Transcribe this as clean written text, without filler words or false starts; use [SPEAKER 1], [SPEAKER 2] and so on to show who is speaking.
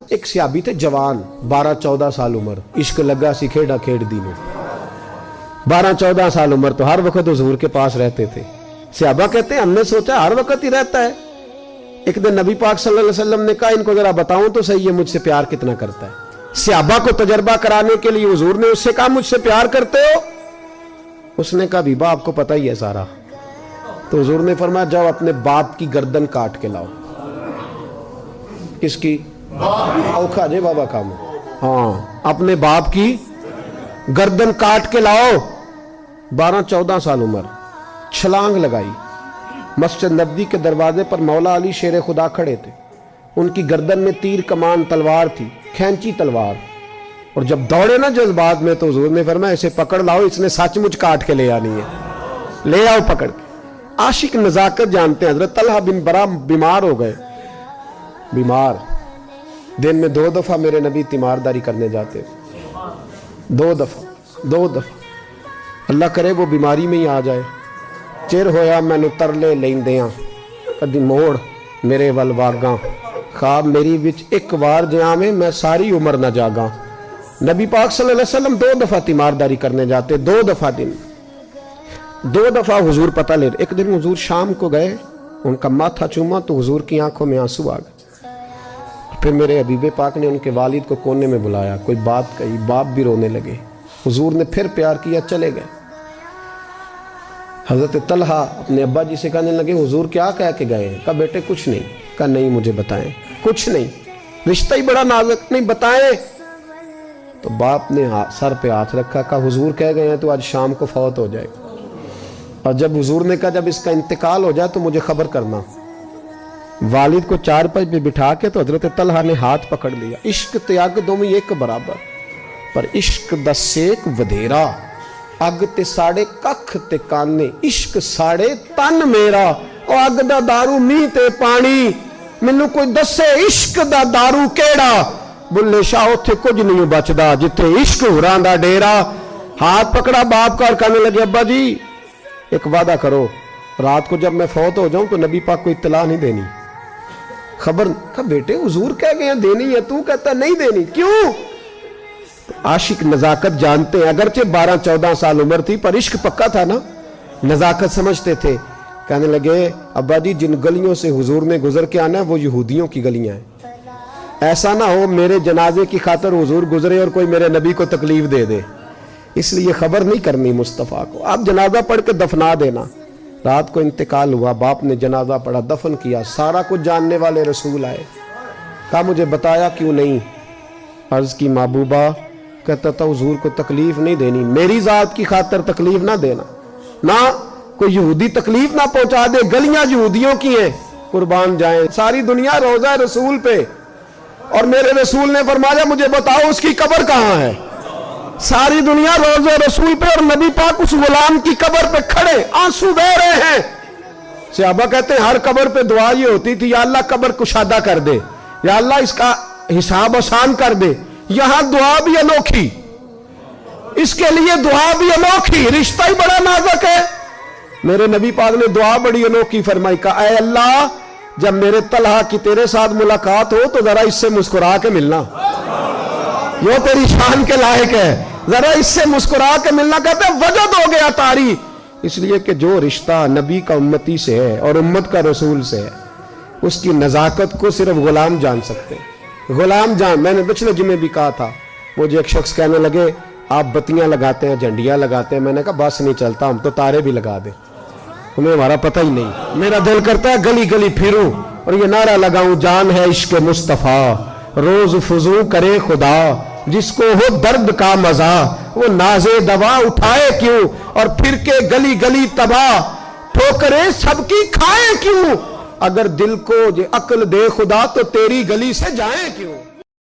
[SPEAKER 1] ایک صحابی تھے جوان 12-14 سال عمر, عشق لگا سی کھیڑا کھیڑ دی میں. 12-14 سال عمر تو ہر وقت حضور کے پاس رہتے تھے. صحابہ کہتے ہیں ہم نے سوچا ہر وقت ہی رہتا ہے. ایک دن نبی پاک صلی اللہ علیہ وسلم نے کہا ان کو ذرا بتاؤں تو صحیح ہے مجھ سے پیار کتنا کرتا ہے. صحابہ کو تجربہ کرانے کے لیے حضور نے اس سے کہا مجھ سے پیار کرتے ہو؟ اس نے کہا بیبا آپ کو پتہ ہی ہے سارا. تو حضور نے فرمایا جاؤ اپنے باپ کی گردن کاٹ کے لاؤ. کس کی؟ اوکھا جے بابا کام. ہاں اپنے باپ کی گردن کاٹ کے لاؤ. 12-14 سال عمر, چھلانگ لگائی. مسجد نبوی کے دروازے پر مولا علی شیر خدا کھڑے تھے. ان کی گردن میں تیر کمان تلوار تھی, کھینچی تلوار. اور جب دوڑے نا جذبات میں تو حضور نے فرمایا اسے پکڑ لاؤ, اس نے سچ مچ کاٹ کے لے آنی ہے. لے آؤ پکڑ کے. عاشق نزاکت جانتے ہیں. حضرت طلحہ بن برا بیمار ہو گئے. بیمار, دن میں 2 دفعہ میرے نبی تیمارداری کرنے جاتے. 2 دفعہ. اللہ کرے وہ بیماری میں ہی آ جائے. چر ہویا میں نو ترلے لیندیاں کدی موڑ میرے ول واگاں, خواب میری وچ ایک وار جہاں میں ساری عمر نہ جاگاں. نبی پاک صلی اللہ علیہ وسلم 2 دفعہ تیمارداری کرنے جاتے. 2 دفعہ دن, 2 دفعہ حضور پتہ لے. ایک دن حضور شام کو گئے, ان کا ماتھا چوما تو حضور کی آنکھوں میں آنسو آ گئے. پھر میرے حبیب پاک نے ان کے والد کو کونے میں بلایا, کوئی بات کہی, باپ بھی رونے لگے. حضور نے پھر پیار کیا, چلے گئے. حضرت طلحہ اپنے ابا جی سے کہنے لگے حضور کیا کہہ کے گئے؟ کہا بیٹے کچھ نہیں. کہا نہیں مجھے بتائیں. کچھ نہیں, رشتہ ہی بڑا نازک, نہیں بتائیں. تو باپ نے سر پہ ہاتھ رکھا, کہا حضور کہہ گئے ہیں تو آج شام کو فوت ہو جائے گا. اور جب حضور نے کہا جب اس کا انتقال ہو جائے تو مجھے خبر کرنا. والد کو چارپائی پہ بٹھا کے تو حضرت طلحہ نے ہاتھ پکڑ لیا. عشق تیاگ دو میں ایک برابر, پر عشق دا سیک ودھیرا. اگ تے ساڑے ککھ تے کانے, عشق ساڑے تن میرا. او اگ دا دارو می تے پانی, مینوں کوئی دسے عشق دا دارو کیڑا. بلے شاہ اتھے کچھ نہیں بچدا جتھے عشق ہوراں دا ڈیرا. ہاتھ پکڑا باپ کا اور کہنے لگے ابا جی ایک وعدہ کرو, رات کو جب میں فوت ہو جاؤں تو نبی پاک کو اطلاع نہیں دینی. خبر. کہا بیٹے حضور کہہ گئے ہیں دینی ہے, تو کہتا نہیں دینی, کیوں؟ عاشق نزاکت جانتے ہیں. اگرچہ 12-14 سال عمر تھی پر عشق پکا تھا نا, نزاکت سمجھتے تھے. کہنے لگے ابا جی جن گلیوں سے حضور نے گزر کے آنا ہے وہ یہودیوں کی گلیاں ہیں. ایسا نہ ہو میرے جنازے کی خاطر حضور گزرے اور کوئی میرے نبی کو تکلیف دے دے, اس لیے خبر نہیں کرنی مصطفیٰ کو. آپ جنازہ پڑھ کے دفنا دینا. رات کو انتقال ہوا, باپ نے جنازہ پڑھا, دفن کیا. سارا کچھ جاننے والے رسول آئے. کہا مجھے بتایا کیوں نہیں؟ عرض کی محبوبہ. کہتا تھا حضور کو تکلیف نہیں دینی, میری ذات کی خاطر تکلیف نہ دینا, نہ کوئی یہودی تکلیف نہ پہنچا دے. گلیاں یہودیوں کی ہیں, قربان جائیں. ساری دنیا روضہ رسول پہ, اور میرے رسول نے فرمایا مجھے بتاؤ اس کی قبر کہاں ہے. ساری دنیا روضہ رسول پہ, اور نبی پاک اس غلام کی قبر پہ کھڑے آنسو بہہ رہے ہیں. صحابہ کہتے ہیں ہر قبر پہ دعا یہ ہوتی تھی یا اللہ قبر کشادہ کر دے, یا اللہ اس کا حساب آسان کر دے. یہاں دعا بھی انوکھی, اس کے لیے دعا بھی انوکھی, رشتہ ہی بڑا نازک ہے. میرے نبی پاک نے دعا بڑی انوکھی فرمائی. کہا اے اللہ جب میرے طلحہ کی تیرے ساتھ ملاقات ہو تو ذرا اس سے مسکرا کے ملنا, یہ تیری شان کے لائق ہے, ذرا اس سے مسکرا کے ملنا. کہتے ہیں وجد ہو گیا طاری, اس لیے کہ جو رشتہ نبی کا امتی سے ہے اور امت کا رسول سے ہے اس کی نزاکت کو صرف غلام جان سکتے ہیں. غلام جان. میں نے پچھلے جمعے بھی کہا تھا, مجھے ایک شخص کہنے لگے آپ بتیاں لگاتے ہیں, جھنڈیاں لگاتے ہیں. میں نے کہا بس نہیں چلتا, ہم تو تارے بھی لگا دیں, ہمیں ہمارا پتہ ہی نہیں. میرا دل کرتا ہے گلی گلی پھروں اور یہ نعرہ لگاؤں جان ہے عشق مصطفیٰ, روز فضو کرے خدا, جس کو ہو درد کا مزہ وہ نازے دوا اٹھائے کیوں, اور پھر کے گلی گلی تباہ ٹھوکریں سب کی کھائے کیوں. اگر دل کو یہ عقل دے خدا تو تیری گلی سے جائیں کیوں.